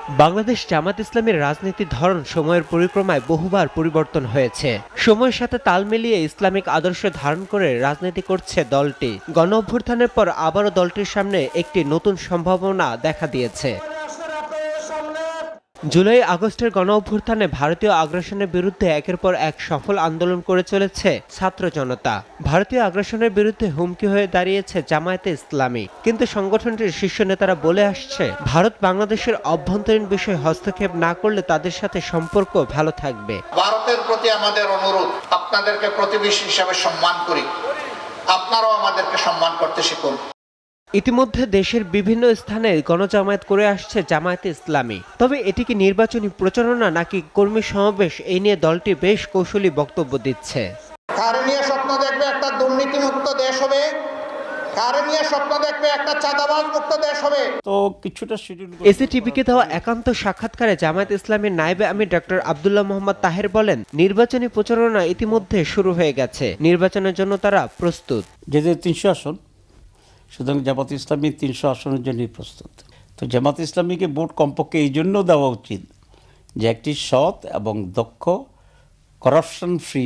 বাংলাদেশ জামাত ইসলামীর রাজনীতির ধরন সময়ের পরিক্রমায় বহুবার পরিবর্তন হয়েছে। সময়ের সাথে তাল মিলিয়ে ইসলামিক আদর্শ ধারণ করে রাজনীতি করছে দলটি। গণঅভ্যুত্থানের পর আবারও দলটির সামনে একটি নতুন সম্ভাবনা দেখা দিয়েছে। জুলাই আগস্টের গণঅভ্যুত্থানে ভারতীয় আগ্রাসনের বিরুদ্ধে একের পর এক সফল আন্দোলন করে চলেছে ছাত্র জনতা। ভারতীয় আগ্রাসনের বিরুদ্ধে হুমকি হয়ে দাঁড়িয়েছে জামায়াতে ইসলামী। কিন্তু সংগঠনটির শীর্ষ নেতারা বলে আসছে, ভারত বাংলাদেশের অভ্যন্তরীণ বিষয়ে হস্তক্ষেপ না করলে তাদের সাথে সম্পর্ক ভালো থাকবে। ভারতের প্রতি আমাদের অনুরোধ, আপনাদেরকে প্রতিবেশী হিসেবে সম্মান করি, আপনারাও আমাদেরকে সম্মান করতে শিখুন। ইতিমধ্যে দেশের বিভিন্ন স্থানে গণজামায়াত করে আসছে জামায়াতে ইসলামী। তবে এটি কি নির্বাচনী প্রচারণা নাকি কর্মী সমাবেশ, এই নিয়ে দলটি বেশ কৌশলী বক্তব্য দিচ্ছে। কারে নিয়ে স্বপ্ন দেখবে একটা দুর্নীতিমুক্ত দেশ হবে, কারে নিয়ে স্বপ্ন দেখবে একটা চাঁদাবাজ মুক্ত দেশ হবে। তো কিছুটা এসিটিভিকে দেওয়া একান্ত সাক্ষাৎকারে জামায়াত ইসলামীর নায়েবে আমির ডক্টর আব্দুল্লাহ মোহাম্মদ তাহের বলেন, নির্বাচনী প্রচারণা ইতিমধ্যে শুরু হয়ে গেছে। নির্বাচনের জন্য তারা প্রস্তুত। যেহেতু 300 আসন, সুতরাং জামাত ইসলামী 300 আসনের জন্যই প্রস্তুত। তো জামাত ইসলামীকে ভোট কমপক্ষে এই জন্য দেওয়া উচিত যে একটি সৎ এবং দক্ষ করাপশন ফ্রি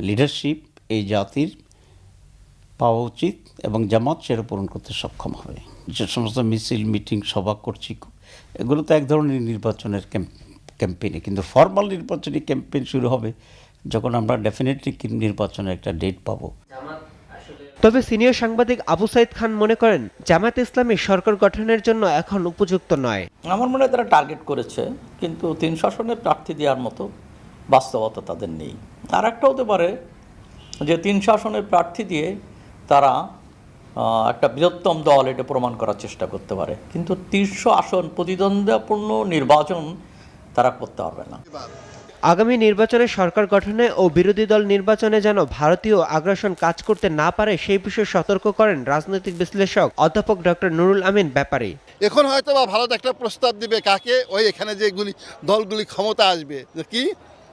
লিডারশিপ এই জাতির পাওয়া উচিত এবং জামাত সেটা পূরণ করতে সক্ষম হবে। যে সমস্ত মিছিল, মিটিং, সভা করছি, এগুলো তো এক ধরনের নির্বাচনের ক্যাম্পেইনে, কিন্তু ফর্মাল নির্বাচনী ক্যাম্পেইন শুরু হবে যখন আমরা ডেফিনেটলি নির্বাচনের একটা ডেট পাবো। তবে সিনিয়র সাংবাদিক আবু সাইদ খান মনে করেন, জামায়াত ইসলামী সরকার গঠনের জন্য এখন উপযুক্ত নয়। আমার মনে হয় তারা টার্গেট করেছে, কিন্তু 300 আসনে প্রার্থী দেওয়ার মতো বাস্তবতা তাদের নেই। আর একটা হতে পারে যে 300 আসনের প্রার্থী দিয়ে তারা একটা বৃহত্তম দল এটা প্রমাণ করার চেষ্টা করতে পারে, কিন্তু 300 আসন প্রতিদ্বন্দ্বিতাপূর্ণ নির্বাচন তারা করতে পারবে না। আগামী নির্বাচনে সরকার গঠনে ও বিরোধী দল নির্বাচনে যেন ভারতীয় আগ্রাসন কাজ করতে না পারে সেই বিষয়ে সতর্ক করেন রাজনৈতিক বিশ্লেষক অধ্যাপক ডক্টর নুরুল আমিন ব্যাপারী। এখন হয়তো বা ভারত একটা প্রস্তাব দিবে কাকে, ওই এখানে যেগুলি দলগুলি ক্ষমতা আসবে, কি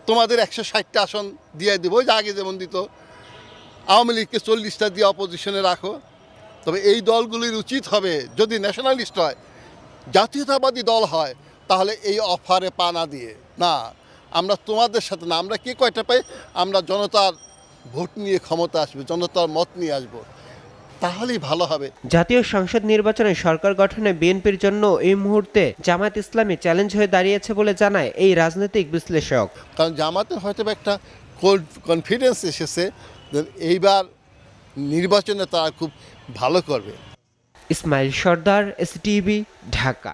তোমাদের 160টা আসন দিয়ে দিব, ওই যে আগে যেমন দিত, আওয়ামী লীগকে 40টা দিয়ে অপোজিশনে রাখো। তবে এই দলগুলির উচিত হবে, যদি ন্যাশনালিস্ট হয়, জাতীয়তাবাদী দল হয়, তাহলে এই অফারে পা না দিয়ে, না আমরা তোমাদের সাথে না, আমরা কে কয়টা পাই, আমরা জনতার ভোট নিয়ে ক্ষমতা আসবে, জনতার মত নিয়ে আসবো, তাহলেই ভালো হবে। জাতীয় সংসদ নির্বাচনে সরকার গঠনে বিএনপির জন্য এই মুহূর্তে জামায়াত ইসলামী চ্যালেঞ্জ হয়ে দাঁড়িয়েছে বলে জানায় এই রাজনৈতিক বিশ্লেষক। কারণ জামাতের হয়তো একটা কনফিডেন্স এসেছে যে এইবার নির্বাচনে তারা খুব ভালো করবে। ইসমাইল সর্দার, এসটিভি, ঢাকা।